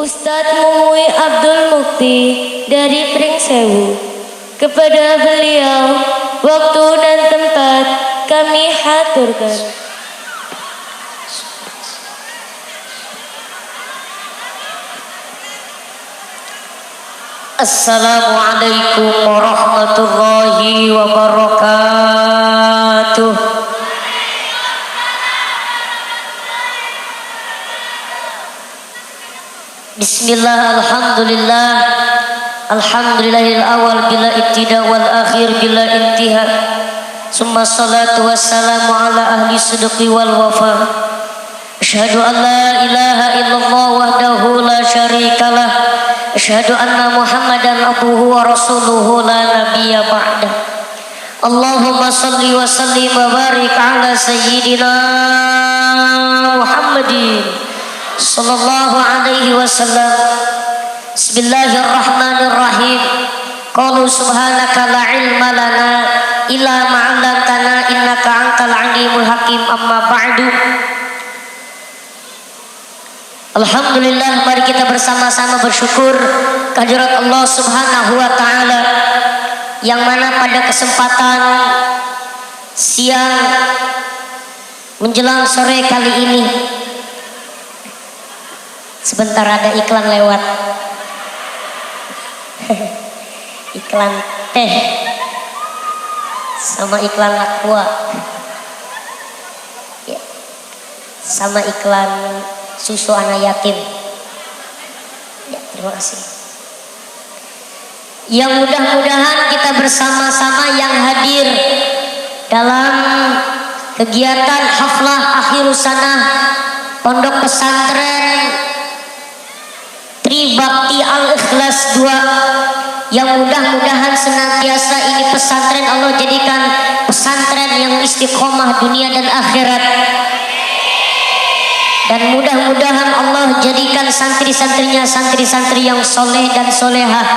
Ustadz Mumui Abdul Mukti dari Pringsewu. Kepada beliau, waktu dan tempat kami haturkan. Assalamualaikum warahmatullahi wabarakatuh. Bismillah, alhamdulillah, alhamdulillahil awal bila ibtida wal akhir bila intiha. Summa salatu wassalamu ala ahli sidqi wal wafa. Asyhadu an la ilaha illallah wahdahu la syarikalah. Asyhadu anna Muhammadan abduhu wa rasuluhu la nabiyya ba'da. Allahumma salli wa sallim wa barik ala sayyidina Muhammadin sallallahu alaihi wasallam. Bismillahirrahmanirrahim. Qalu subhanaka la ilma lana illa ma 'allamtana innaka antal alimul hakim. Amma ba'du. Alhamdulillah, mari kita bersama-sama bersyukur kehadirat Allah Subhanahu wa taala yang mana pada kesempatan siang menjelang sore kali ini sebentar ada iklan lewat. Iklan teh sama iklan aqua ya, sama iklan susu anak yatim ya, terima kasih. Yang mudah-mudahan kita bersama-sama yang hadir dalam kegiatan haflah akhir sanah Pondok Pesantren Tribakti Al-Ikhlas 2, yang mudah-mudahan senantiasa ini pesantren Allah jadikan pesantren yang istiqomah dunia dan akhirat. Dan mudah-mudahan Allah jadikan santri-santrinya santri-santri yang soleh dan solehah.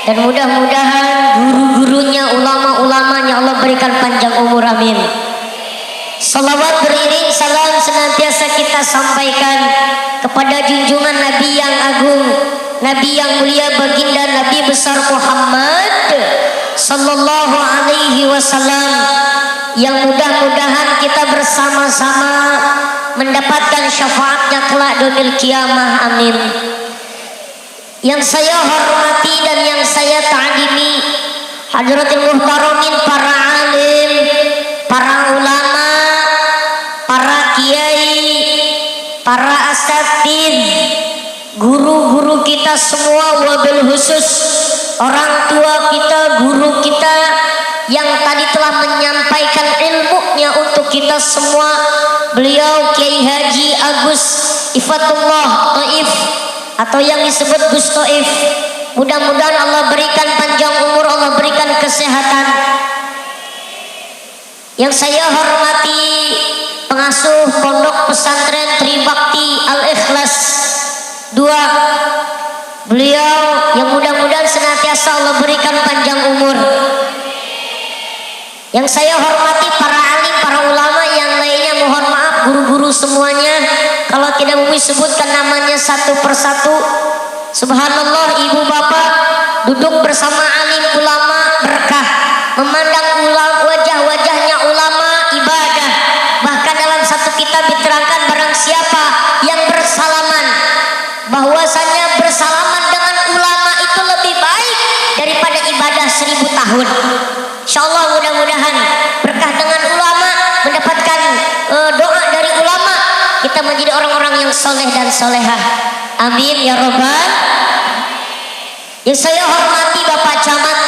Dan mudah-mudahan guru-gurunya, ulama-ulamanya Allah berikan panjang umur, amin. Salawat beriring salam senantiasa kita sampaikan kepada junjungan Nabi yang agung, Nabi yang mulia, baginda Nabi besar Muhammad sallallahu alaihi wasallam, yang mudah-mudahan kita bersama-sama mendapatkan syafaatnya kelak yaumil kiamah, amin. Yang saya hormati dan yang saya ta'zimi hadratil muhtaramin, para alim, para ulama, para kiai, para asatidz, guru-guru kita semua, wabil khusus orang tua kita, guru kita yang tadi telah menyampaikan ilmunya untuk kita semua. Beliau Kiai Haji Agus Ifatullah Taif atau yang disebut Gus Taif. Mudah-mudahan Allah berikan panjang umur, Allah berikan kesehatan. Yang saya hormati pengasuh Pondok Pesantren Tribakti Al-Ikhlas 2. Beliau yang mudah-mudahan senantiasa Allah berikan panjang umur. Yang saya hormati para alim, para ulama yang lainnya, mohon maaf guru-guru semuanya kalau tidak mau disebutkan namanya satu persatu. Subhanallah, ibu bapak duduk bersama alim ulama berkah, memandang wajah-wajahnya ulama ibadah. Bahkan dalam satu kitab diterangkan barang siapa yang bersalaman, bahwasanya bersalaman dengan ulama itu lebih baik daripada ibadah 1000 tahun. Insyaallah mudah-mudahan berkah dengan ulama, mendapatkan doa dari ulama, kita menjadi orang-orang yang soleh dan solehah, amin ya robbal. Yang saya hormati Bapak Camat,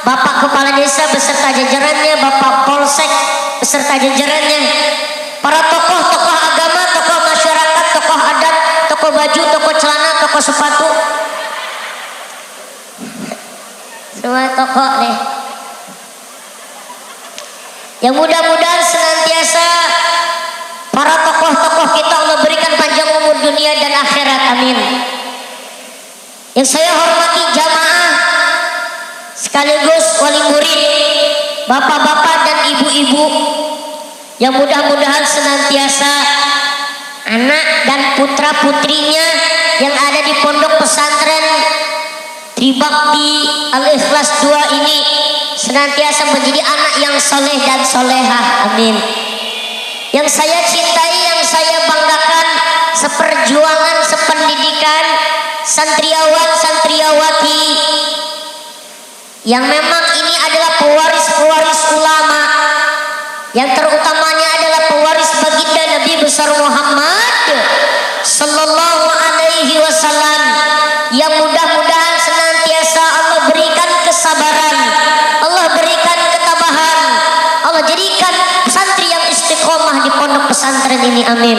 Bapak Kepala Desa beserta jajarannya, Bapak Polsek beserta jajarannya, para tokoh-tokoh agama, tokoh masyarakat, tokoh adat, tokoh baju, tokoh celana, tokoh sepatu, semua tokoh deh. Yang mudah-mudahan senantiasa para tokoh-tokoh kita Allah berikan panjang umur dunia dan akhirat, amin. Yang saya hormati jamaah sekaligus wali murid, bapak-bapak dan ibu-ibu, yang mudah-mudahan senantiasa anak dan putra-putrinya yang ada di pondok pesantren Tribakti Al-Ikhlas 2 ini senantiasa menjadi anak yang soleh dan solehah. Amin. Yang saya cintai, yang saya banggakan, seperjuangan, sependidikan, santriawan, santriawati, yang memang ini adalah pewaris-pewaris ulama, yang terutamanya adalah pewaris baginda Nabi besar Muhammad sallallahu alaihi wasallam, yang mudah-mudahan senantiasa Allah berikan kesabaran, Allah berikan ketabahan, Allah jadikan santri yang istiqomah di pondok pesantren ini. Amin.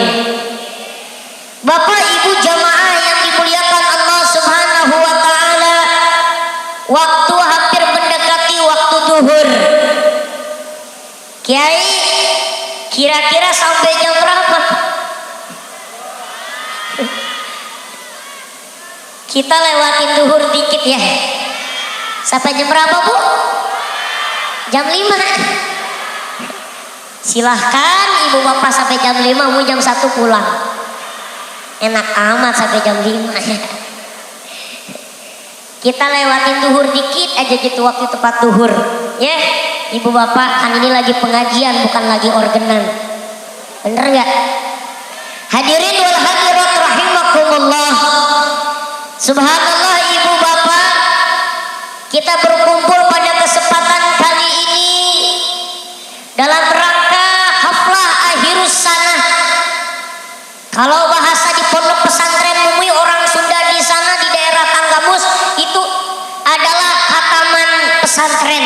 Bapak Ibu jamaah yang dimuliakan Allah Subhanahu wa taala, waktu hampir mendekati waktu duhur. Kiai, kira-kira sampai jam berapa? Kita lewatin duhur dikit ya. Sampai jam berapa, Bu? Jam 5. Silahkan ibu bapak sampai jam 5, Bu jam 1 pulang. Enak amat sampai jam 5. Kita lewatin duhur dikit aja gitu, waktu tepat duhur. Ya, ibu bapak, kan ini lagi pengajian bukan lagi organan. Bener nggak? Hadirin wal hadirat rahimakumullah. Subhanallah ibu bapak, kita berkumpul pada kesempatan kali ini dalam rangka haflah akhirus sanah. Kalau bahasa di pondok pesantren Mumi orang Sunda di sana di daerah Tanggamus itu adalah khataman pesantren.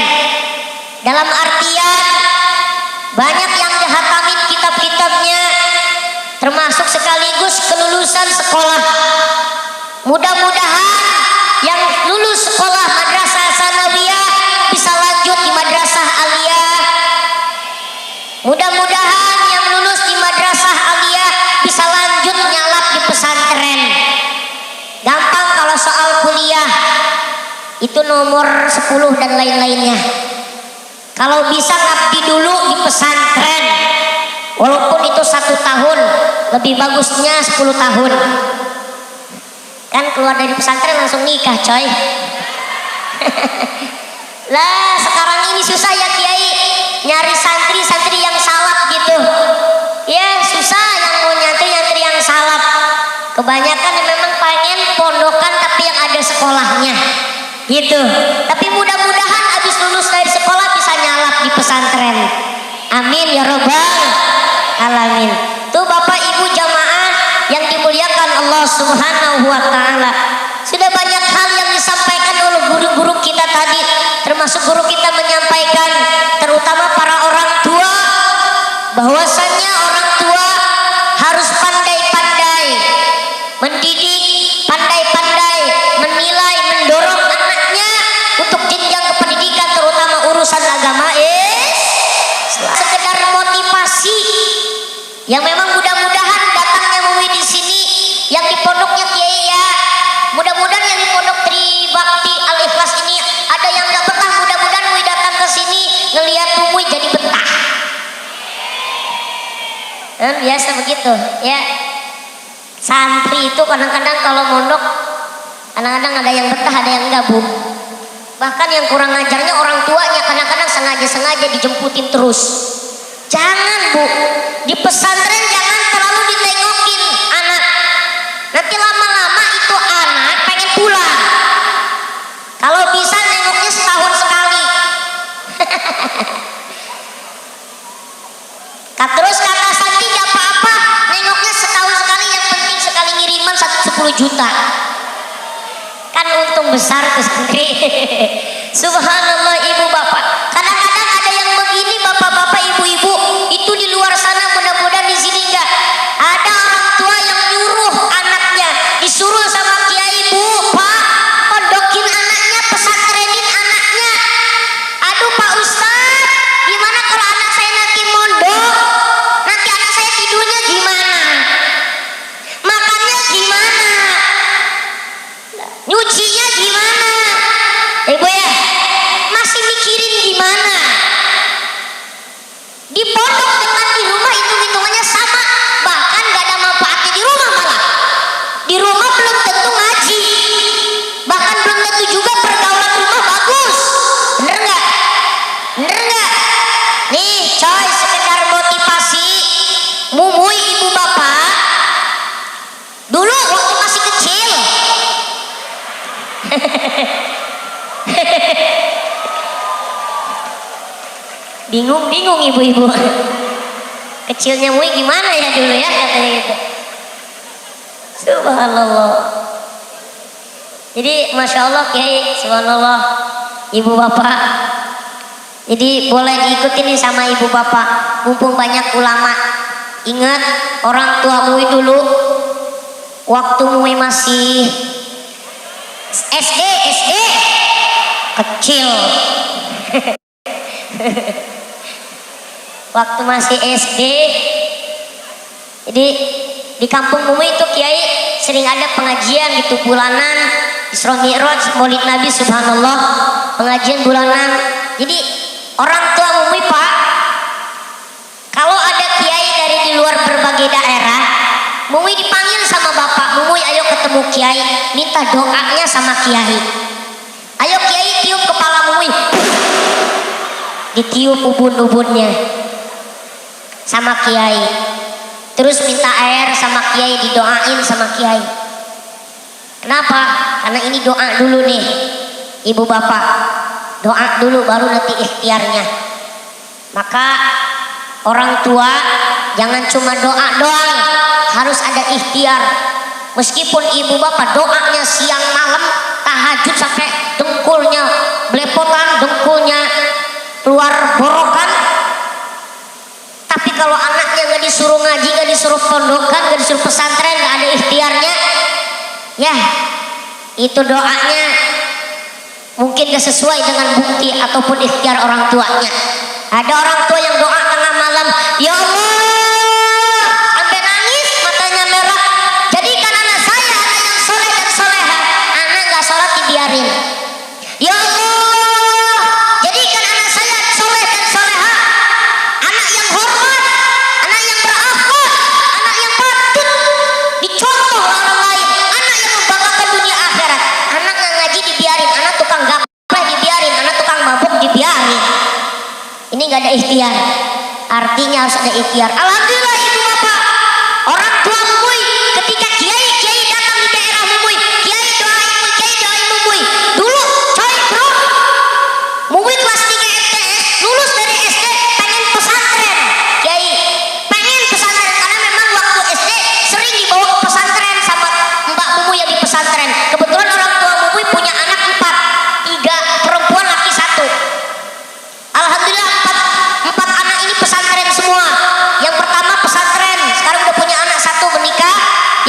Dalam artian banyak yang dihatamin kitab-kitabnya, termasuk sekaligus kelulusan sekolah. Mudah-mudahan yang lulus sekolah madrasah sanawiyah bisa lanjut di madrasah aliyah. Mudah-mudahan yang lulus di madrasah aliyah bisa lanjut nyalap di pesantren. Gampang kalau soal kuliah, itu nomor 10 dan lain-lainnya. Kalau bisa ngabdi dulu di pesantren, walaupun itu 1 tahun, lebih bagusnya 10 tahun. Kan keluar dari pesantren langsung nikah, coy. Lah sekarang ini susah ya Kiai, nyari santri-santri yang salap gitu. Ya susah yang mau nyantri yang salap. Kebanyakan yang memang pengen pondokan tapi yang ada sekolahnya gitu. Tapi mudah-mudahan habis lulus dari sekolah bisa nyalap di pesantren. Amin ya robbal alamin. Tuh Bapak Ibu jamaah yang dimuliakan Allah Subhanahu wa taala, sudah banyak hal yang disampaikan oleh guru-guru kita tadi, termasuk guru kita menyampaikan, terutama para orang tua, bahwasannya orang tua harus pandai-pandai mendidik, pandai-pandai menilai, mendorong anaknya untuk jenjang kependidikan, terutama urusan agama. Sekedar motivasi yang memang mudah-mudahan datangnya Mumi di sini, yang di pondoknya Kiai ya, mudah-mudahan yang di pondok Tribakti Al-Ikhlas ini ada yang nggak betah, mudah-mudahan Mumi datang ke sini ngelihat Mumi jadi betah. Biasa begitu ya. Santri itu kadang-kadang kalau mondok, kadang-kadang ada yang betah, ada yang enggak, Bu. Bahkan yang kurang ajarnya orang tuanya, kadang-kadang sengaja-sengaja dijemputin terus. Jangan, Bu, di pesantren jangan terlalu ditengokin anak. Nanti lama-lama itu anak pengen pulang. Kalau bisa nengoknya setahun sekali. Terus kata Santi gak apa-apa, nengoknya setahun sekali, yang penting sekali ngiriman 10 juta. Kan untung besar tuh sendiri. Subhanallah ibu bapak, kadang-kadang ada yang begini bapak-bapak ibu-ibu, itu di luar sana, mudah-mudahan di sini enggak. Ada orang tua yang nyuruh anaknya, disuruh sama kiai, Bu, Pak, pondokin anaknya, pesantrenin anaknya. Aduh Pak Ustadz, gimana kalau anak saya nanti mondok? Nanti anak saya tidurnya gimana? Makannya gimana? Nyucinya gimana? Ibu ya, masih mikir Bingung ibu-ibu. Kecilnya Mui gimana ya dulu ya katanya gitu. Subhanallah. Jadi Masya Allah Kiai, Subhanallah, ibu bapak. Jadi boleh diikuti nih sama ibu bapak, mumpung banyak ulama. Ingat orang tua Mui dulu, waktu Mui masih SD kecil. Waktu masih SD, jadi di kampung Mui itu Kiai sering ada pengajian gitu bulanan, Isra Mi'raj, Maulid Nabi, Subhanallah, pengajian bulanan. Jadi orang tua Mui Pak, kalau ada Kiai dari di luar berbagai daerah, Mui dipanggil sama bapak, Mui ayo ketemu Kiai, minta doanya sama Kiai. Ayo Kiai tiup kepala Mui, ditiup ubun-ubunnya sama Kiai, terus minta air sama Kiai, didoain sama Kiai. Kenapa? Karena ini doa dulu nih ibu bapak, doa dulu baru nanti ikhtiarnya. Maka orang tua jangan cuma doa doang, harus ada ikhtiar. Meskipun ibu bapak doanya siang malam, tahajud sampai dengkulnya belepotan, dengkulnya keluar borokan, tapi kalau anaknya nggak disuruh ngaji, nggak disuruh pondokan, nggak disuruh pesantren, nggak ada ikhtiarnya, ya itu doanya mungkin gak sesuai dengan bukti ataupun ikhtiar orang tuanya. Ada orang tua yang doa tengah malam, ya Allah, sampai nangis, matanya merah, jadikan anak saya anak yang soleh dan soleha. Anak nggak sholat dibiarin. Ya Allah, jadikan anak saya soleh dan soleha, anak yang hormat, anak yang berakhlak, anak yang patut dicontoh orang lain, anak yang membanggakan dunia akhirat. Anak nggak ngaji dibiarin, anak tukang gapleh dibiarin, anak tukang mabuk dibiarin. Ini nggak ada ikhtiar. Artinya harus ada ikhtiar. Alhamdulillah ibu bapak, orang tua Mui ketika kiai datang di daerah Mui, kiai doain Mui, kiai doain Mui. Dulu coy bro, Mui kelas 3 MTS, lulus dari SD pengen pesantren. Kiai pengen pesantren karena memang waktu SD sering dibawa ke pesantren sama Mbak Mui yang di pesantren. Kebetulan orang tua Mui punya anak 4, 3 perempuan, laki 1. Alhamdulillah empat anak ini pesantren semua. Yang pertama pesantren, sekarang udah punya anak 1 menikah.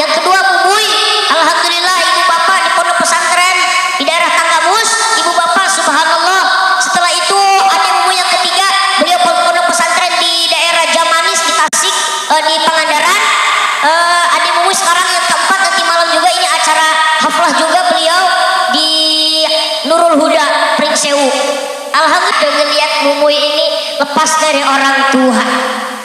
Yang kedua Mui, alhamdulillah ibu bapak di pondok pesantren di daerah Tanggamus. Ibu bapak subhanallah. Setelah itu adik Mui yang ketiga, beliau pondok pesantren di daerah Jamanis di Tasik, di Pangandaran. Adik Mui sekarang yang keempat, nanti malam juga ini acara haflah juga beliau di Nurul Huda Pringsewu. Alhamdulillah melihat Mui ini lepas dari orang tua.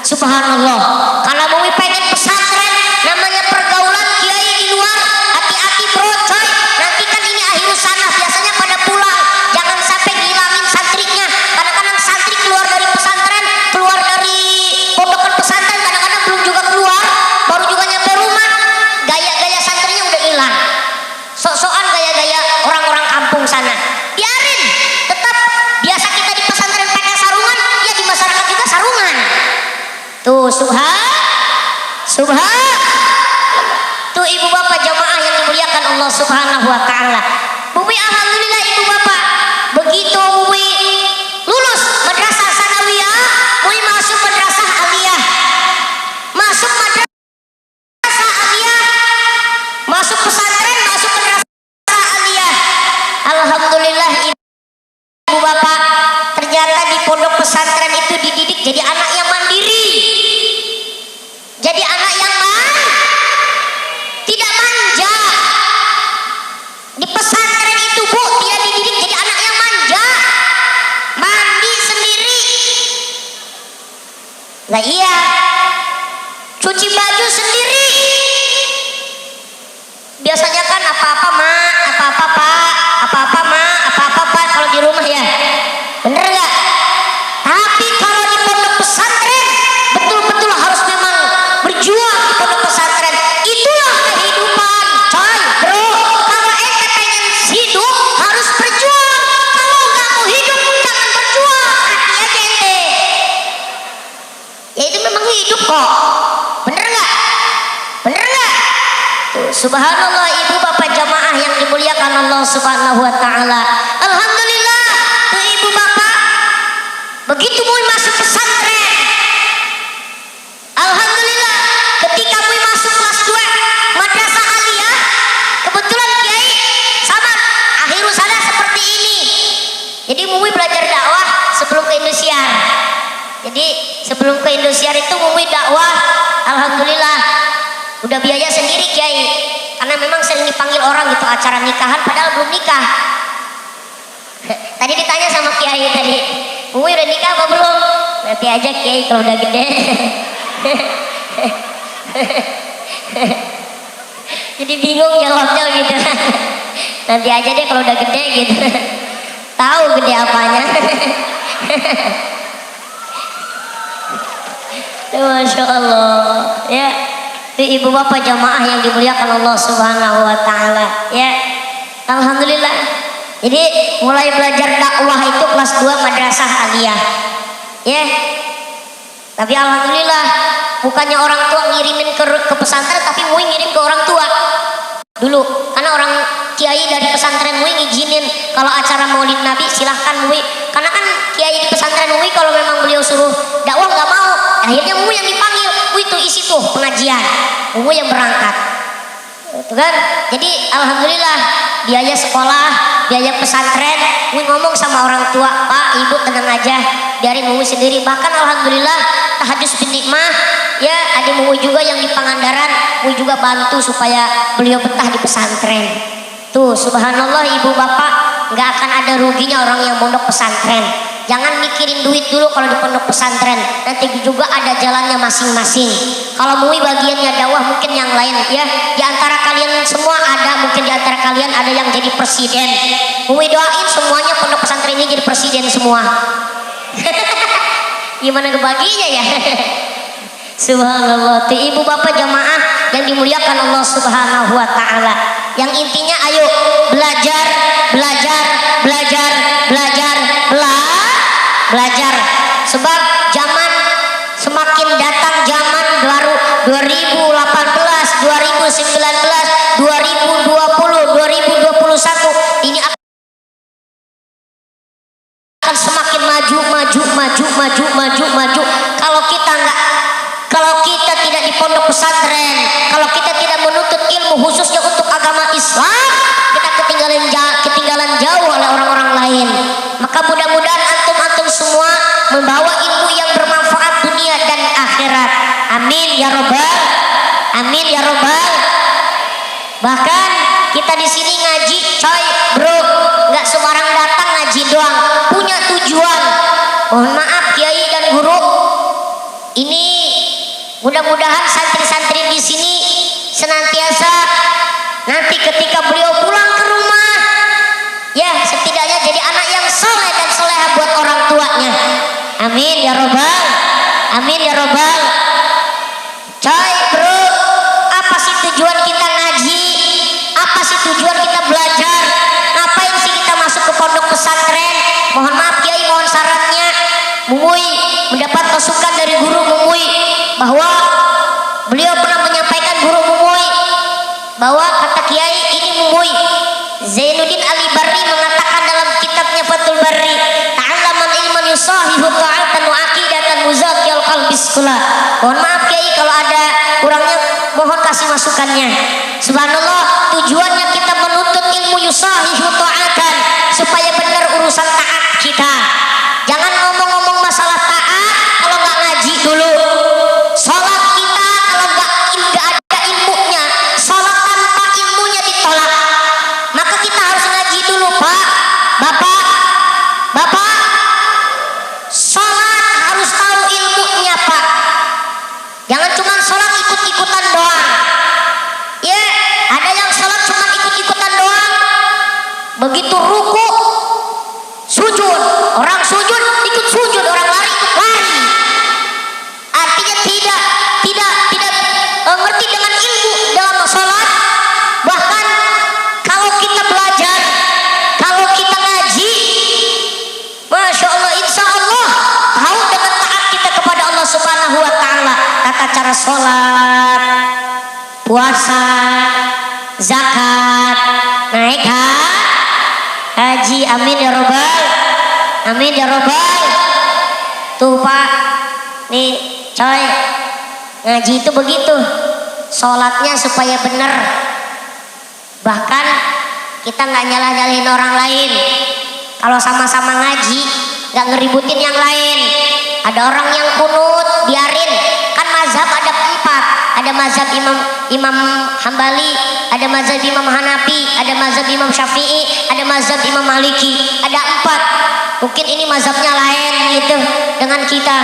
Subhanallah. Karena Mui pengen pesantren, namanya pergaulan kiai di luar. Hati-hati bro coy. Nanti kan ini akhir sana biasanya pada pulang. Jangan sampai ngilangin santrinya. Kadang-kadang santri keluar dari pesantren, keluar dari pondokan pesantren, kadang-kadang belum juga keluar, baru juga nyampe rumah, gaya-gaya santrinya udah hilang. Sok-sokan gaya-gaya orang-orang kampung sana. Biarin. Tetap biasa kita di pesantren pakai sarungan, ya di masyarakat juga sarungan. Tuh subhan. Tuh ibu bapak jamaah yang dimuliakan Allah Subhanahu wa taala. Mui alhamdulillah ibu bapak, begitu Mui lulus madrasah sanawiyah, Mui masuk madrasah aliyah. Masuk madrasah aliyah, masuk pesantren, masuk madrasah aliyah. Alhamdulillah ibu bapak, ternyata di pondok pesantren itu dididik jadi anak yang mandiri, jadi anak yang tidak manja. Di pesantren itu bu, tidak dididik jadi anak yang manja, mandi sendiri. Lah iya, cuci baju sendiri. Biasanya kan apa-apa mak, apa-apa pak, apa-apa mak, apa-apa pak kalau di rumah ya, bener nggak? Tapi kalau di pondok pesantren betul-betul harus memang berjuang di pondok pesantren. Itulah kehidupan coy bro. Kalau ente pengen hidup harus berjuang. Kalau nggak mau hidup jangan berjuang, mati aja ente. kok. Bener nggak? Bener nggak? Tuh, subhanallah ibu bapak jamaah yang dimuliakan Allah Subhanahu wa taala. Alhamdulillah, tuh ibu bapak begitu mau masuk pesantren. Alhamdulillah, ketika mau masuk kelas 2 madrasah aliyah, kebetulan kiai sama akhirul sana seperti ini. Jadi Mumi belajar dakwah sebelum ke Indosiar. Jadi sebelum ke Indosiar itu Mumi dakwah, alhamdulillah udah biaya sendiri kiai. Karena memang sering dipanggil orang gitu acara nikahan padahal belum nikah. Tadi ditanya sama kiai tadi, Mumi udah nikah apa belum? Nanti aja kiai kalau udah gede. Jadi bingung jawabnya gitu. Nanti aja deh kalau udah gede gitu. Tahu gede apanya. Masya Allah ya. Itu ibu bapak jamaah yang dimuliakan Allah Subhanahu wa taala ya. Alhamdulillah. Jadi mulai belajar dakwah itu kelas 2 madrasah aliyah ya. Tapi alhamdulillah bukannya orang tua ngirimin ke pesantren, tapi Mui ngirim ke orang tua dulu. Karena orang kiai dari pesantren Mui ngizinin kalau acara maulid Nabi silahkan Mui. Karena kan kiai di pesantren Mui kalau memang beliau suruh dakwah nggak mau. Akhirnya Mui yang dipanggil, Mui tuh isi tuh pengajian, Mui yang berangkat. Itu kan. Jadi alhamdulillah biaya sekolah, biaya pesantren, Mui ngomong sama orang tua, Pak, Ibu tenang aja, biarin Mui sendiri. Bahkan alhamdulillah tahajud binikmah ya, ada Mui juga yang di Pangandaran, Mui juga bantu supaya beliau betah di pesantren. Tuh subhanallah ibu bapak, nggak akan ada ruginya orang yang mondok pesantren. Jangan mikirin duit dulu kalau di pondok pesantren, nanti juga ada jalannya masing-masing. Kalau Mui bagiannya dakwah, mungkin yang lain ya. Di antara kalian semua ada, mungkin di antara kalian ada yang jadi presiden. Mui doain semuanya pondok pesantren ini jadi presiden semua. Gimana kebaginya ya? Subhanallah. Tuh ibu bapak jamaah yang dimuliakan Allah Subhanahu wa taala. Yang intinya ayo belajar, belajar, belajar, belajar, belajar. Sebab zaman semakin datang zaman baru 2018, 2019, 2020, 2021 ini akan semakin maju. Kalau kita tidak di pondok pesantren, kalau kita tidak menuntut ilmu khususnya untuk agama Islam, kita ketinggalan jauh oleh orang-orang lain. Maka mudah-mudahan antum semua membawa ilmu yang bermanfaat dunia dan akhirat. Amin ya robbal, amin ya robbal. Bahkan kita di sini ngaji, coy, bro, nggak sembarang datang ngaji doang, punya tujuan. Mohon maaf kiai dan guru, ini mudah-mudahan santri-santri di sini senantiasa nanti ketika beliau pulang ke rumah, ya setidaknya jadi anak yang soleh dan soleha buat orang tuanya. Amin ya robbal, amin ya robbal. Coy, bro, apa sih tujuan kita ngaji? Apa sih tujuan kita belajar? Ngapain sih kita masuk ke pondok pesantren? Mohon maaf kiai, mohon sarannya. Mui mendapat masukan dari guru Mui bahwa beliau pernah menyampaikan guru Mui bahwa kata kiai ini Mui Zainuddin Ali Barri mengatakan dalam kitabnya Fathul Barri, ta'allaman ilman yusahihu ta'atan wa aqidatan muzakiyal qalbis kula. Mohon maaf kiai kalau ada kurangnya, mohon kasih masukannya. Subhanallah, tujuannya kita menuntut ilmu yusahihu ta'atan supaya benar urusan taat kita. Jangan ngomong-ngomong masalah taat kalau nggak ngaji dulu. Sholat kita kalau nggak ada ilmunya, sholat tanpa ilmunya ditolak. Maka kita harus ngaji dulu, Pak, Bapak. Sholat harus tahu ilmunya, Pak. Jangan cuma sholat ikut-ikutan doang. Ya, ada yang sholat cuma ikut-ikutan doang. Begitu ruku, sujud, orang sujud ikut sujud, orang lari ikut lari. Artinya tidak ngerti dengan ilmu dalam sholat. Bahkan kalau kita belajar, kalau kita ngaji, masya Allah, insya Allah tahu dengan taat kita kepada Allah Subhanahu wa taala. Tata acara-acara sholat, puasa, zakat, naik haji. Amin ya robbal, amin ya robbal. Tuh Pak, nih coy, ngaji itu begitu, sholatnya supaya bener. Bahkan kita nggak nyalah-nyalahin orang lain. Kalau sama-sama ngaji, nggak ngeributin yang lain. Ada orang yang kunut, biarin. Kan mazhab ada 4. Ada mazhab Imam Hambali, ada mazhab Imam Hanafi, ada mazhab Imam Syafi'i, ada mazhab Imam Maliki. Ada 4. Mungkin ini mazhabnya lain gitu dengan kita.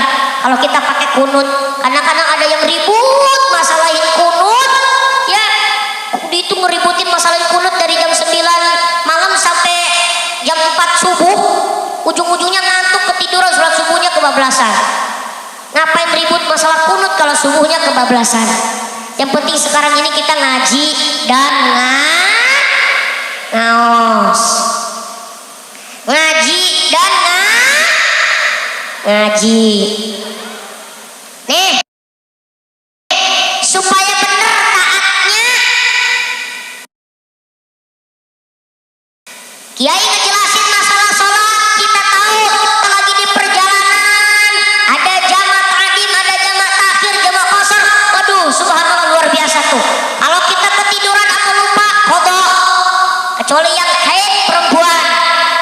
Kalau kita pakai kunut, kadang-kadang ada yang ribut masalahin kunut, ya itu ngeributin masalahin kunut dari jam 9 malam sampai jam 4 subuh. Ujung-ujungnya ngantuk, ketiduran, sholat subuhnya kebablasan. Ngapain ribut masalah kunut kalau subuhnya kebablasan? Yang penting sekarang ini kita ngaji dan ngaos. Ngaji dan ngaji. Nih, supaya benar taatnya, Kiai ngejelasin masalah sholat. Kita tahu kita lagi di perjalanan, ada jamak takdim, ada jamak takhir, jamak qasar. Waduh, subhanallah, luar biasa tuh. Kalau kita ketiduran atau lupa, qadha. Kecuali yang haid perempuan.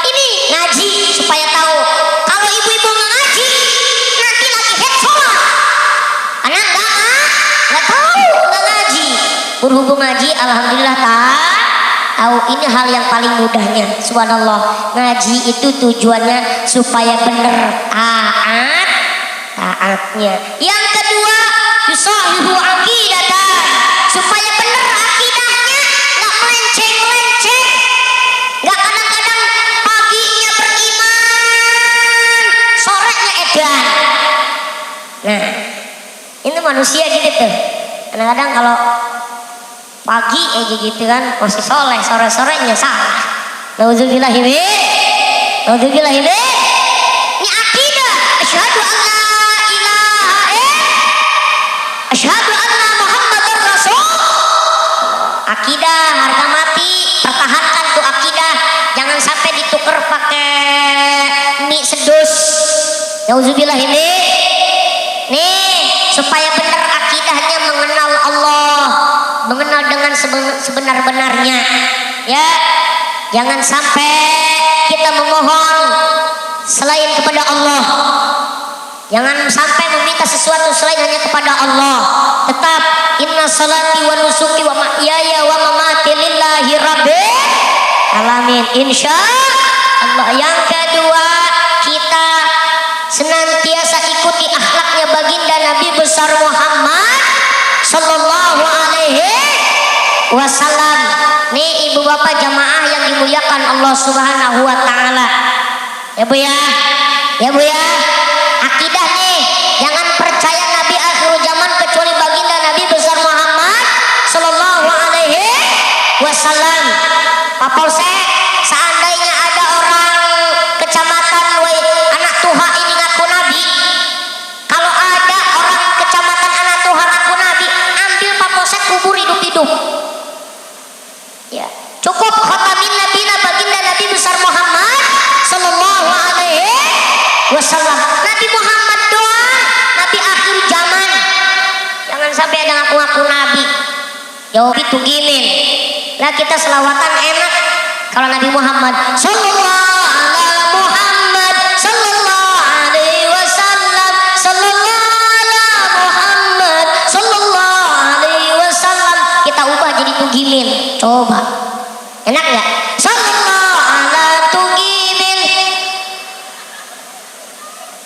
Ini ngaji supaya tahu. Kalau ibu-ibu ngaji, nanti lagi haid sholat. Anak nggak tahu, nggak ngaji. Berhubung ngaji, alhamdulillah tahu. Ini hal yang paling mudahnya. Subhanallah, ngaji itu tujuannya supaya benar taatnya. Yang kedua, yusahihu aqidatan, supaya benar akidahnya, nggak melenceng-melenceng, nggak kadang-kadang paginya beriman, sorenya edan. Nah, itu manusia gitu tuh. Kadang-kadang kalau pagi aja gitu kan masih soleh, sore-sorenya salah. Nauzubillahi min, nauzubillahi min. Ini akidah. Asyhadu an la ilaha illallah, asyhadu anna Muhammadar Rasul. Akidah harga mati, pertahankan tuh akidah. Jangan sampai ditukar pakai mie sedus. Nauzubillahi min. Nih, supaya benar akidahnya, mengenal Allah, mengenal dengan sebenar-benarnya, ya. Jangan sampai kita memohon selain kepada Allah. Jangan sampai meminta sesuatu selain hanya kepada Allah. Tetap inna salati wa nusuki wa mahyaya wa mamati lillahi rabbil alamin. Insya Allah. Yang kedua, kita senantiasa ikuti akhlaknya baginda Nabi besar Muhammad sallallahu alaihi wasallam. Nih ibu bapak jamaah yang dimuliakan Allah subhanahu wa ta'ala, ya bu ya, ya bu ya. Akidah nih, jangan percaya Nabi akhir zaman kecuali baginda Nabi besar Muhammad sallallahu alaihi wasallam. Pak Polsek, seandainya ada orang kecamatan anak Tuha ini ngaku Nabi, kalau ada orang kecamatan anak Tuha ngaku Nabi, ambil Pak Polsek kubur hidup-hidup. Ya, cukup khatamin nabina baginda Nabi besar Muhammad sallallahu alaihi wasallam. Nabi Muhammad doang, Nabi akhir zaman. Jangan sampai ada ngaku-ngaku Nabi. Jawab itu gimin. Lah kita selawatan enak kalau Nabi Muhammad sallallahu ala Muhammad sallallahu alaihi wasallam, sallallahu ala Muhammad sallallahu alaihi wasallam. Kita ubah jadi tugimin. Coba. Enak enggak? Sallallahu ala tugimin.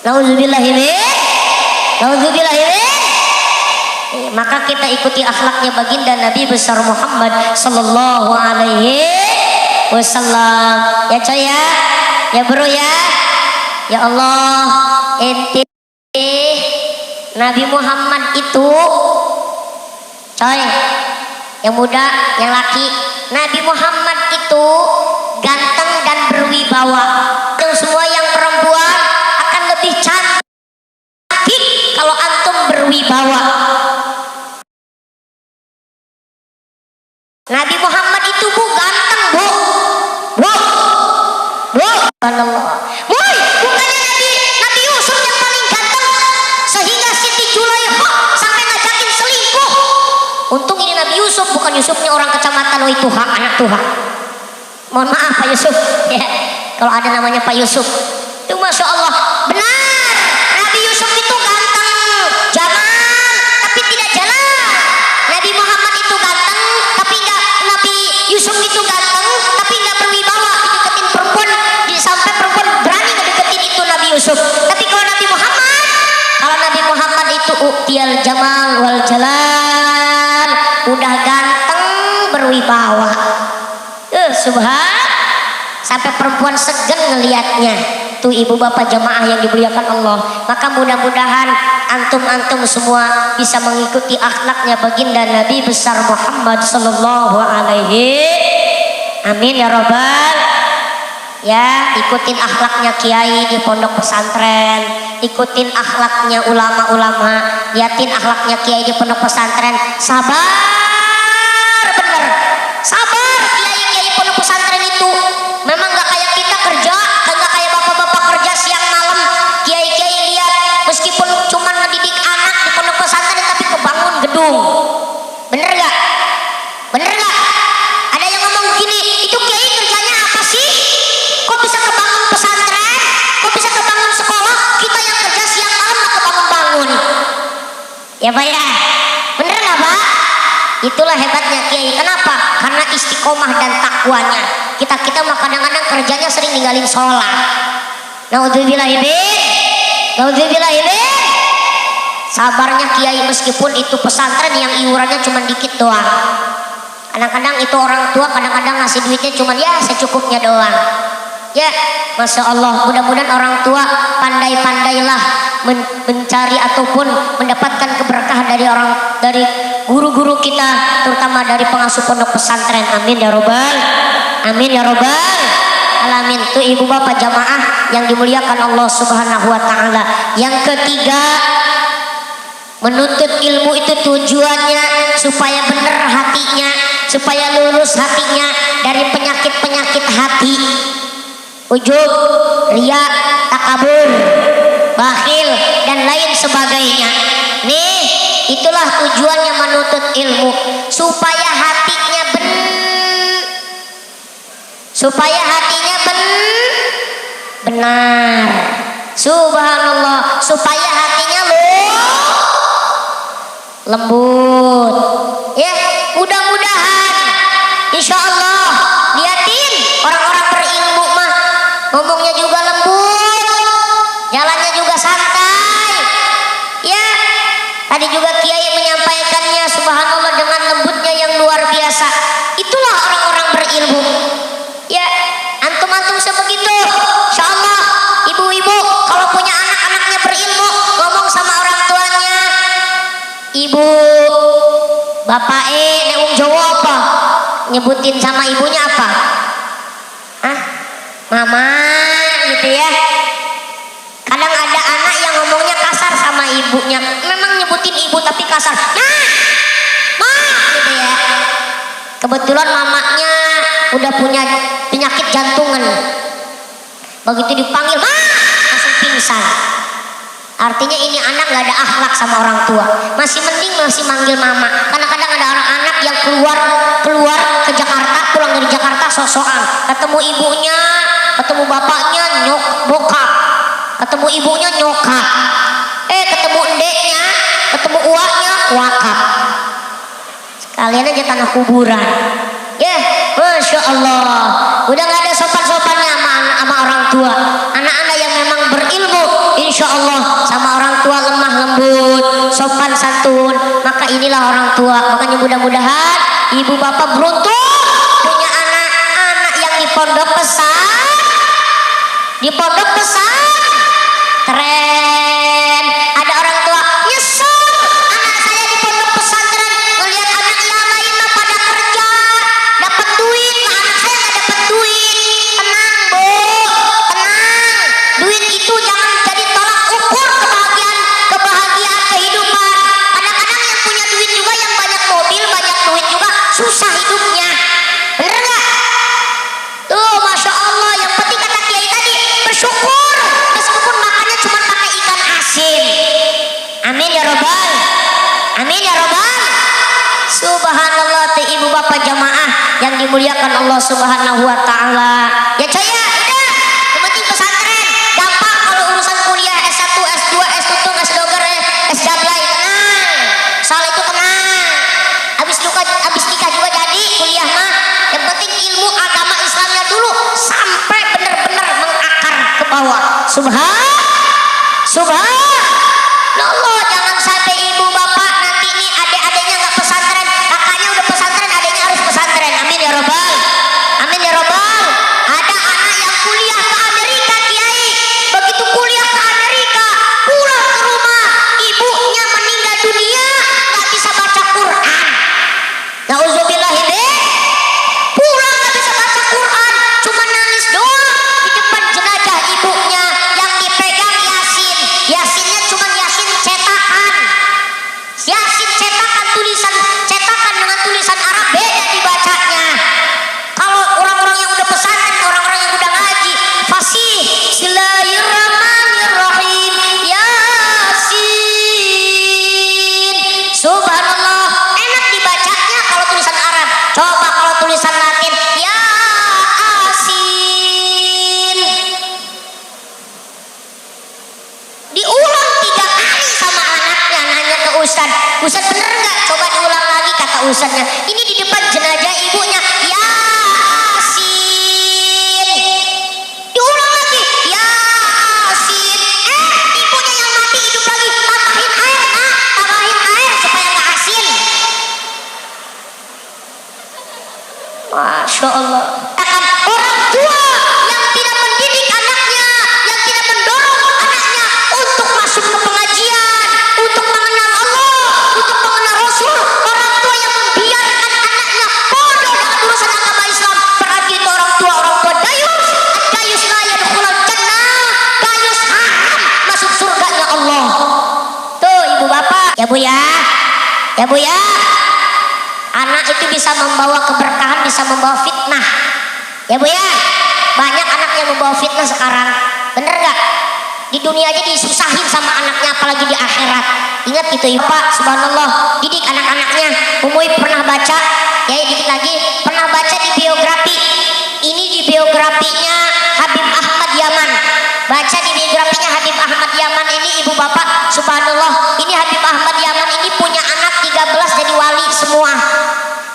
Nauzubillahi min. Nauzubillahi min. Maka kita ikuti akhlaknya baginda Nabi besar Muhammad sallallahu alaihi wasallam. Ya coy ya. Ya bro ya. Ya Allah, ente Nabi Muhammad itu coy, yang muda, yang laki, Nabi Muhammad itu ganteng dan berwibawa. Yang semua yang perempuan akan lebih cantik kalau antum berwibawa. Yusuf, bukan Yusufnya orang kecamatan, oh itu hak anak Tuhan. Mohon maaf Pak Yusuf ya, kalau ada namanya Pak Yusuf itu Masya Allah benar. Nabi Yusuf itu ganteng, jalan tapi tidak jalan. Nabi Muhammad itu ganteng tapi enggak, Nabi Yusuf itu ganteng tapi enggak berwibawa deketin perempuan, sampai perempuan berani ngedeketin itu Nabi Yusuf. Tapi kalau Nabi Muhammad itu u'tiyal jamal wal jalal, udah ganteng berwibawa. Subhan, sampai perempuan segen ngelihatnya. Tuh ibu bapak jamaah yang dimuliakan Allah. Maka mudah-mudahan antum-antum semua bisa mengikuti akhlaknya baginda Nabi besar Muhammad sallallahu alaihi. Amin ya robbal. Ya, ikutin akhlaknya kiai di pondok pesantren, ikutin akhlaknya ulama-ulama, liatin akhlaknya kiai di pondok pesantren. Sabar bener, sabar. Kiai-kiai pondok pesantren itu memang gak kayak kita kerja, gak kayak bapak-bapak kerja siang malam. Kiai-kiai lihat meskipun cuma ngedidik anak di pondok pesantren tapi kebangun gedung. Bener gak? Bener gak? Ada yang ngomong gini, itu kiai kerjanya apa sih? Kok bisa kebangun pesantren? Kok bisa kebangun sekolah? Kita yang kerja siang malam gak kebangun-bangun. Ya Pak ya? Bener gak Pak? Itulah hebatnya kiai. Kenapa? Karena istiqomah dan takwanya. Kita mah kadang-kadang kerjanya sering ninggalin sholat. Naudzubillahi. Sabarnya kiai meskipun itu pesantren yang iurannya cuma dikit doang. Kadang-kadang itu orang tua kadang-kadang ngasih duitnya cuma ya secukupnya doang. Ya, Masya Allah, mudah-mudahan orang tua pandai-pandailah mencari ataupun mendapatkan keberkahan dari guru-guru kita, terutama dari pengasuh pondok pesantren. Amin ya robbal, amin ya robbal alamin. Tuh ibu bapak jamaah yang dimuliakan Allah Subhanahu wa taala. Yang ketiga, menuntut ilmu itu tujuannya supaya benar hatinya, supaya lurus hatinya dari penyakit-penyakit hati. Ujub, riya, takabur, bakhil dan lain sebagainya. Nih, itulah tujuannya menuntut ilmu, supaya hatinya benar. Subhanallah, supaya hatinya lembut. Ya, mudah-mudahan insya Allah liatin orang-orang berilmu mah ngomongnya juga lembut, jalannya juga santai. Ya, tadi juga kiai menyampaikannya subhanallah dengan lembutnya yang luar biasa. Itulah orang-orang berilmu. Ya, antum-antum sebegitu. Insya Allah ibu-ibu kalau punya anak-anaknya berilmu, ngomong sama orang tuanya. Ibu, bapak neung Jawa apa? Nyebutin sama ibunya apa? Mama gitu ya. Kadang ada anak yang ngomongnya kasar sama ibunya, memang nyebutin ibu tapi kasar. Nah, ma gitu ya. Kebetulan mamanya udah punya penyakit jantungan. Begitu dipanggil ma langsung pingsan. Artinya ini anak gak ada akhlak sama orang tua. Masih mending masih manggil mama. Kadang-kadang ada orang anak yang keluar ke Jakarta, pulang dari Jakarta sosokan, ketemu ibunya, ketemu bapaknya bokap, ketemu ibunya nyokap, ketemu endeknya, ketemu uaknya wakap. Sekalian aja tanah kuburan. Ya, Masya Allah, udah gak ada sopan-sopannya sama orang tua. Anak-anak yang memang berilmu, insya Allah sama orang tua lemah lembut, sopan santun. Maka inilah orang tua. Makanya mudah-mudahan ibu bapak beruntung punya anak-anak yang di pondok pesantren. Keren. Ada orang tua nyesel anak saya di pondok pesantren, ngelihat anak yang lain mah pada kerja dapat duit, lah anak saya nggak dapat duit. Tenang bu, tenang. Duit itu jangan jadi tolak ukur kebahagiaan kehidupan. Kadang-kadang yang punya duit juga, yang banyak mobil, banyak duit juga susah hidupnya. Bener nggak? Tuh Masya Allah, yang penting kata kiai tadi bersyukur meskipun makannya cuma pakai ikan asin. Amin ya robbal, amin ya robbal Subhanallah, teh ibu bapak jamaah yang dimuliakan Allah Subhanahu wa taala. Ya coy ya, udah. Yang penting pesantren. Gampang kalau urusan kuliah S1, S2, S2, S2, S3 tenang. Soal itu tenang. Habis nikah juga jadi kuliah mah. Yang penting ilmu agama Islamnya dulu sampai benar-benar mengakar ke bawah. Subhanallah, jangan sampai ibu bapak nanti ini adik-adiknya nggak pesantren, kakaknya udah pesantren, adiknya harus pesantren. Amin ya robbal, amin ya robbal. Ada anak yang kuliah ke Amerika, kiai, begitu kuliah ke Amerika, pulang ke rumah, ibunya meninggal dunia, nggak bisa baca Quran. Nauzubillahimin, pulang nggak bisa baca Quran, cuma nangis doang di depan jenazah ibunya yang dipegang Yasin. Yasinnya cuma Yasin cetakan. Yasin cetakan cetakan dengan tulisan Arab beda dibacanya. Kalau orang-orang yang udah pesantren, orang-orang yang udah ngaji, fasih. Bismillahirrahmanirrahim. Yasin. Subhanallah, enak dibacanya kalau tulisan Arab. Coba kalau tulisan Latin, Yasin. Diulang 3 kali sama anaknya, nanya ke Ustaz bener nggak? Coba diulang lagi, kata Ustaznya. Ini di depan jenazah ibunya, Yasin. Diulang lagi, Yasin. Ibunya yang mati hidup lagi, tambahin air, tambahin air supaya nggak asin. Masya Allah. Akan orang tua yang tidak mendidik anaknya, yang tidak mendorong anaknya untuk masuk ke pengajian, untuk mengenal Allah, untuk mengenal Rasul. Orang tua yang membiarkan anaknya bodoh dalam urusan agama Islam, berarti itu orang tua dayus. Dayus la yadkhulul jannah, dayus haram masuk surganya Allah. Tuh ibu bapak, ya bu ya, ya bu ya. Anak itu bisa membawa keberkahan, bisa membawa fitnah. Ya bu ya, banyak anak yang membawa fitnah sekarang. Bener gak? Di dunia aja disusahin sama anaknya, apalagi di akhirat. Ingat gitu ya Pak, subhanallah. Didik anak-anaknya. Umui pernah baca, ya dikit lagi, pernah baca di biografi. Ini di biografinya Habib Ahmad Yaman. Baca di biografinya Habib Ahmad Yaman ini ibu bapak, subhanallah. Ini Habib Ahmad Yaman ini punya anak 13 jadi wali semua.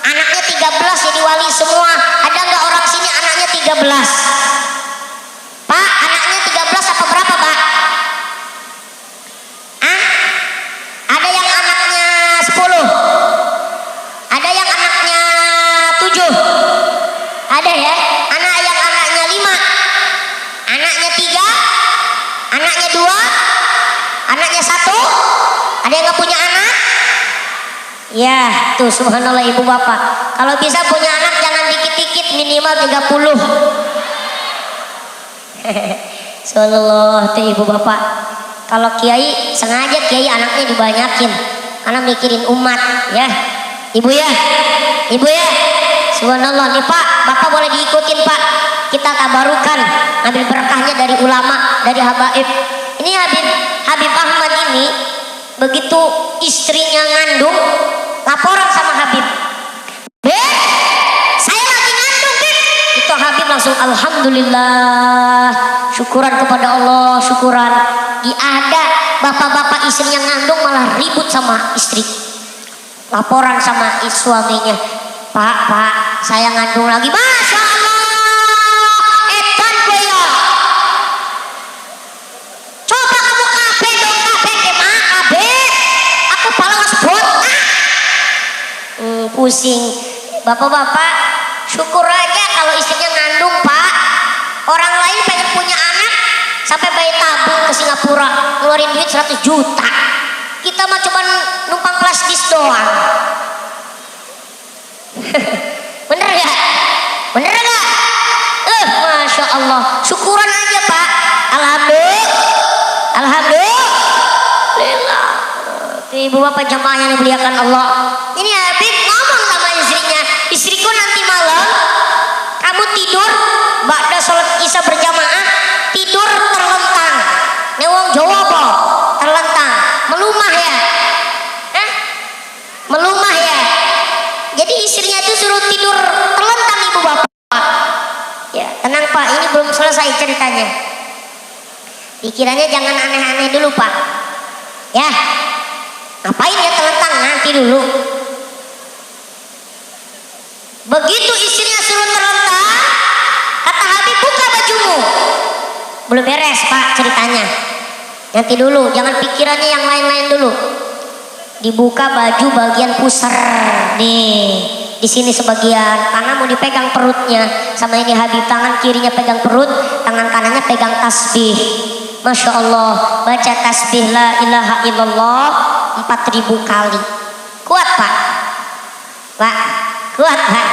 Anaknya 13 jadi wali semua. Ada nggak orang sini anaknya 13? Pak, anaknya 13 apa berapa Pak? Ada yang anaknya 10? Ada yang anaknya 7? Ada ya? Anak yang anaknya 5? Anaknya 3? Anaknya 2? Anaknya 1? Ada yang nggak punya anak? Ya, tuh subhanallah ibu bapak. Kalau bisa punya anak jangan dikit-dikit, minimal 30. Subhanallah tuh ibu bapak. Kalau kiai sengaja kiai anaknya dibanyakin karena mikirin umat ya. Ibu ya. Ibu ya. Subhanallah nih Pak, Bapak boleh diikutin Pak. Kita tabarukan, ambil berkahnya dari ulama, dari habaib. Ini Habib Ahmad ini begitu istrinya ngandung, laporan sama Habib, Beb, saya lagi ngandung Beb. Itu Habib langsung alhamdulillah, syukuran kepada Allah, syukuran. Ada bapak-bapak istrinya ngandung malah ribut sama istri, laporan sama suaminya, Pak, saya ngandung lagi. Masya Allah, edan gue ya. Coba kamu kabeh dong, kabeh kemah kabeh. Aku paling sebut. Pusing. Bapak-bapak, syukur aja kalau istrinya ngandung Pak. Orang lain pengen punya anak sampai bayi tabung ke Singapura, ngeluarin duit 100 juta. Kita mah cuma numpang plastis doang. Bener gak? Bener gak? Masya Allah, syukuran aja Pak. Alhamdulillah. Ibu bapak jamaah yang dimuliakan Allah. Ini Habib ngomong sama istrinya, istriku nanti malam kamu tidur ba'da sholat isya berjamaah, tidur terlentang. Newong Jawa po, terlentang, melumah ya. Melumah ya. selesai ceritanya. Pikirannya jangan aneh-aneh dulu Pak. Ya, ngapain ya telentang, nanti dulu. Begitu istrinya suruh terlentang, kata Habib, buka bajumu. Belum beres Pak ceritanya. Nanti dulu, jangan pikirannya yang lain-lain dulu. Dibuka baju bagian pusar nih, di sini sebagian, karena mau dipegang perutnya sama ini Habib. Tangan kirinya pegang perut, tangan kanannya pegang tasbih. Masya Allah, baca tasbih la ilaha illallah 4000 kali. Kuat Pak? Pak, kuat Pak?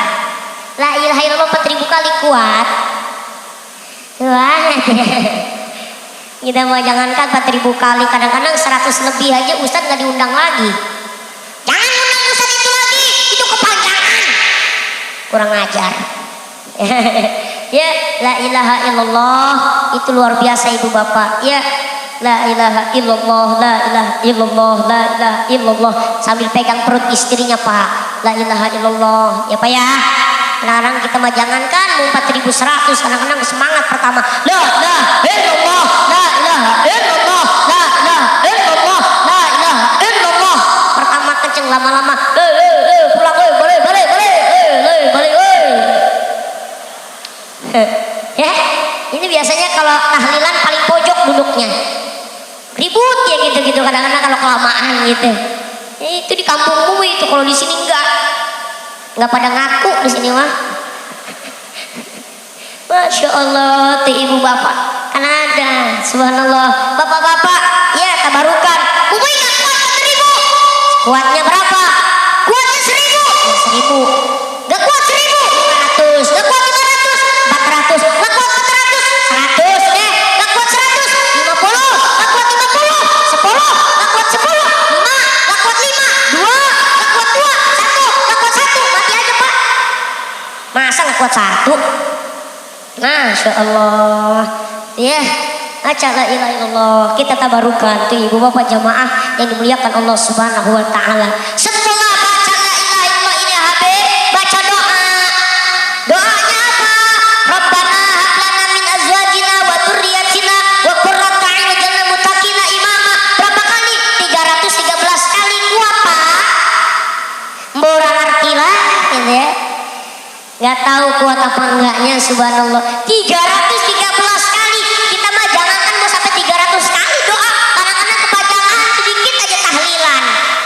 La ilaha illallah 4000 kali kuat? Kuat. Kita mau jangankan 4000 kali, kadang-kadang 100 lebih aja Ustadz gak diundang lagi. Jangan undang Ustadz itu lagi, itu kepanjangan. Kurang ajar. Ya, la ilaha illallah itu luar biasa ibu bapak. Ya, la ilaha illallah, la ilaha illallah, la ilaha illallah, sambil pegang perut istrinya Pak. La ilaha illallah. Ya Pak ya. Sekarang kita mah jangankan mau 4100, kadang-kadang semangat pertama. La ilaha illallah, la ilaha illallah, la ilaha illallah, la ilaha illallah. Pertama kenceng, lama-lama pulang balik. Ya, ini biasanya kalau tahlilan paling pojok duduknya. Ribut ya gitu-gitu kadang-kadang kalau kelamaan gitu. Itu di kampungmu itu, kalau di sini enggak pada ngaku di sini mah. Masya Allah tuh ibu bapak kan ada, subhanallah. Bapak-bapak ya tabarukan. Umi gak kuat 1000. Kuatnya berapa? Kuatnya 1000. Ya 1000. Gak kuat 1000. 500. Gak kuat 500. 400. Gak kuat 400. 100 deh. Gak kuat 100. 50. Gak kuat 50. 10. Gak kuat 10. 5. Gak kuat 5. 2. Gak kuat 2. 1. Gak kuat 1. Mati aja Pak. Masa gak kuat 1? Masya Allah. Ya, baca la ilaha illallah. Kita tabarukan tuh ibu bapak jamaah yang dimuliakan Allah Subhanahu wa taala. Setelah baca la ilaha illallah ini Habib, baca doa. Doanya apa? Rabbana hab lana min azwajina wa dzurriyyatina wa qurrata a'yun waj'alna muttaqina imama. Berapa kali? 313 kali. Kuat Pak? Mbora ngerti lah gitu ya. Gak tahu kuat apa enggaknya, subhanallah. 313 kali. Kita mah jangankan mau sampai 300 kali doa. Kadang-kadang kepanjangan sedikit aja tahlilan.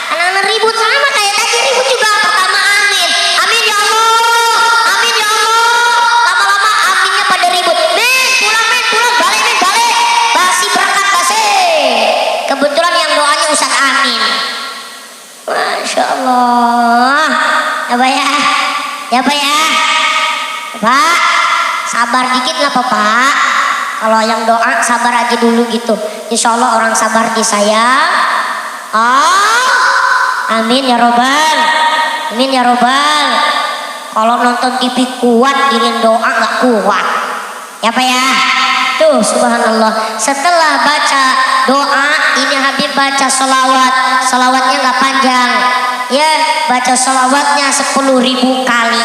Kadang-kadang ribut sama kayak tadi ribut juga. Pertama amin. Amin ya Allah. Amin ya Allah. Lama-lama aminnya pada ribut. Men pulang, balik. Basi berangkat basi. Kebetulan yang doanya Ustaz Amin. Masya Allah. Apa ya? Ya Pak ya. Pak, sabar dikit nggak Pak? Kalau yang doa sabar aja dulu gitu. Insya Allah orang sabar disayang. Oh, amin ya robbal. Amin ya robbal. Kalau nonton TV kuat, diriin doa nggak kuat. Ya Pak ya. Tuh subhanallah. Setelah baca doa, ini Habib baca sholawat. Sholawatnya nggak panjang. Ya, baca sholawatnya 10.000 kali.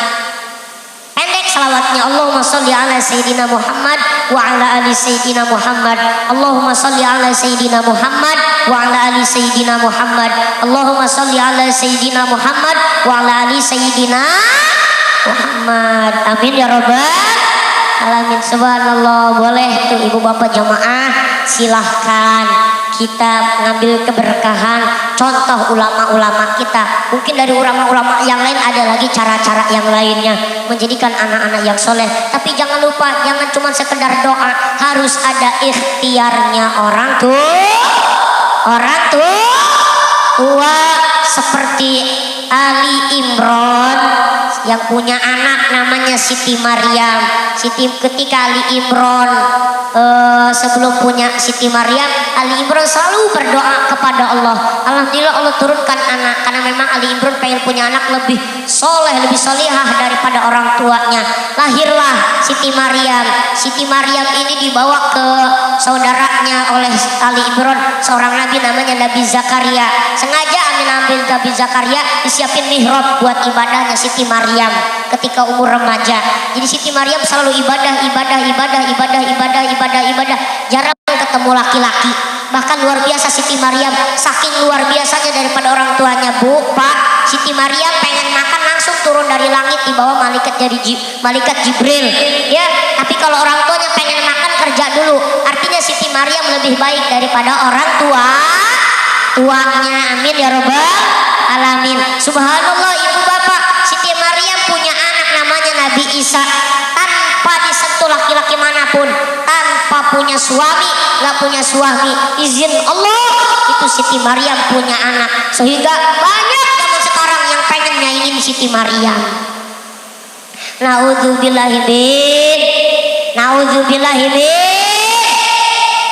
Pendek sholawatnya. Allahumma sholli ala Sayyidina Muhammad wa ala ali Sayyidina Muhammad. Allahumma sholli ala Sayyidina Muhammad wa ala ali Sayyidina Muhammad. Allahumma sholli ala Sayyidina Muhammad wa ala ali Sayyidina Muhammad. Amin ya rabbal alamin. Subhanallah. Boleh tuh ibu bapak jamaah, silahkan kita mengambil keberkahan contoh ulama-ulama kita. Mungkin dari ulama-ulama yang lain ada lagi cara-cara yang lainnya menjadikan anak-anak yang soleh. Tapi jangan lupa, jangan cuma sekedar doa, harus ada ikhtiarnya orang tua seperti Ali Imron yang punya anak namanya Siti Maryam. Ketika Ali Imron sebelum punya Siti Maryam, Ali Imron selalu berdoa kepada Allah. Alhamdulillah Allah turunkan anak, karena memang Ali Imran pengen punya anak lebih soleh, lebih solihah daripada orang tuanya. Lahirlah Siti Maryam. Siti Maryam ini dibawa ke saudaranya oleh Ali Imran, seorang nabi namanya Nabi Zakaria. Sengaja ambil Nabi Zakaria disiapin mihrab buat ibadahnya Siti Maryam ketika umur remaja. Jadi Siti Maryam selalu ibadah, jarang ketemu laki-laki. Bahkan luar biasa Siti Maryam, saking luar biasanya daripada orang tuanya. Bu, Pak, Siti Maryam pengen makan langsung turun dari langit dibawa malaikat malaikat Jibril. Ya, tapi kalau orang tuanya pengen makan kerja dulu. Artinya Siti Maryam lebih baik daripada orang tuanya. Amin ya robbal alamin. Subhanallah ibu bapak, Siti Maryam punya anak namanya Nabi Isa tanpa disentuh laki-laki manapun, tanpa punya suami, nggak punya suami, izin Allah itu Siti Maryam punya anak. Sehingga banyak zaman sekarang yang pengen nyaingin Siti Maryam. Naudzubillahi min.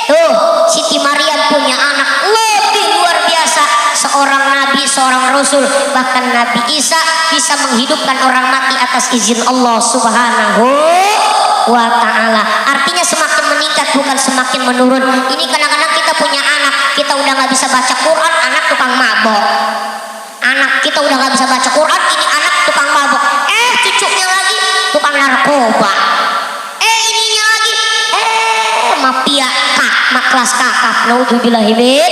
Tuh Siti Maryam punya anak lebih luar biasa, seorang nabi, seorang rasul. Bahkan Nabi Isa bisa menghidupkan orang mati atas izin Allah Subhanahu wa ta'ala. Artinya semakin meningkat bukan semakin menurun. Ini kadang-kadang kita punya anak, kita udah gak bisa baca Quran, anak tukang mabok. Anak kita udah gak bisa baca Quran, ini anak tukang mabok. Cucunya lagi tukang narkoba. Ininya lagi mafia kelas kakap. Naudzubillahi min.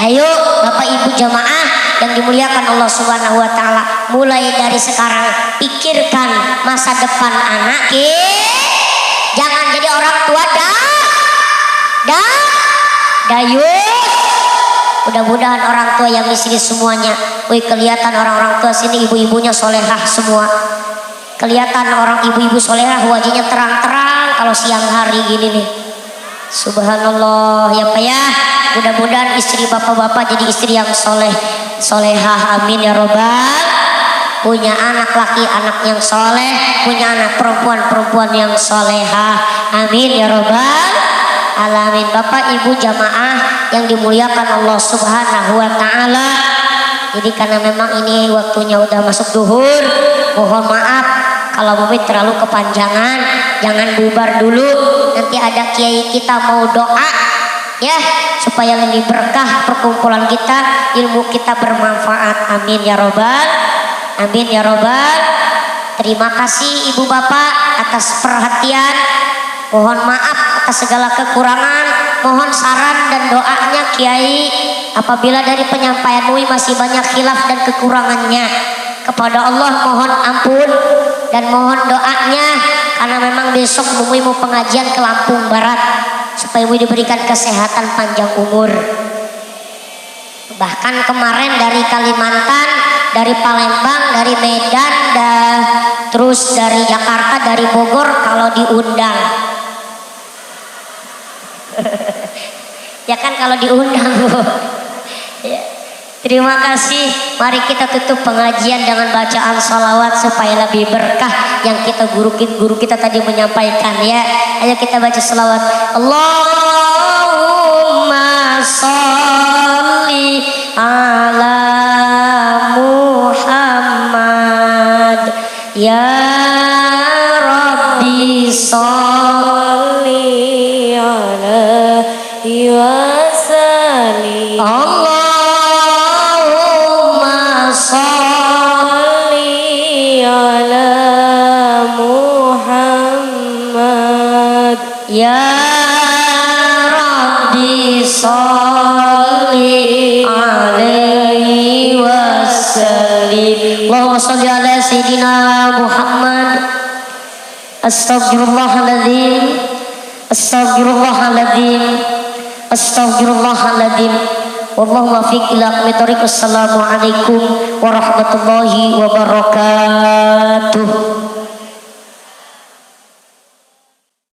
Ayo Bapak Ibu jamaah yang dimuliakan Allah Subhanahu wa taala, mulai dari sekarang pikirkan masa depan anak. Jangan jadi orang tua dayus. Mudah-mudahan orang tua yang di sini semuanya, kelihatan orang-orang tua sini ibu-ibunya solehah semua. Kelihatan orang ibu-ibu solehah wajahnya terang-terang kalau siang hari gini nih. Subhanallah ya Pak ya. Mudah-mudahan istri bapak-bapak jadi istri yang solehah. Amin ya robbal. Punya anak laki anak yang soleh, punya anak perempuan yang solehah. Amin ya robbal alamin. Bapak Ibu jamaah yang dimuliakan Allah Subhanahu wa ta'ala. Jadi karena memang ini waktunya udah masuk duhur, mohon maaf kalau mungkin terlalu kepanjangan, jangan bubar dulu. Nanti ada kiai kita mau doa ya, supaya lebih berkah perkumpulan kita, ilmu kita bermanfaat. Amin ya robbal. Amin ya robbal. Terima kasih ibu bapak atas perhatian. Mohon maaf atas segala kekurangan. Mohon saran dan doanya kiai apabila dari penyampaian MUI masih banyak khilaf dan kekurangannya. Kepada Allah mohon ampun dan mohon doanya, karena memang besok MUI mau pengajian ke Lampung Barat supaya MUI diberikan kesehatan panjang umur. Bahkan kemarin dari Kalimantan, dari Palembang, dari Medan, terus dari Jakarta, dari Bogor kalau diundang. Ya kan kalau diundang Bu. Ya. Terima kasih. Mari kita tutup pengajian dengan bacaan salawat supaya lebih berkah yang guru kita tadi menyampaikan ya. Ayo kita baca salawat. Allahumma sholli ala Muhammad ya Rabbi sholli alaihi wasallim. Allahumma sholli ala Muhammad ya Rabbi sholli alaihi wasallim. Allahumma sholli ala Sayyidina Muhammad. Astaghfirullahaladzim. Wallahu muwaffiq ila aqwamit thoriq. Assalamualaikum warahmatullahi wabarakatuh.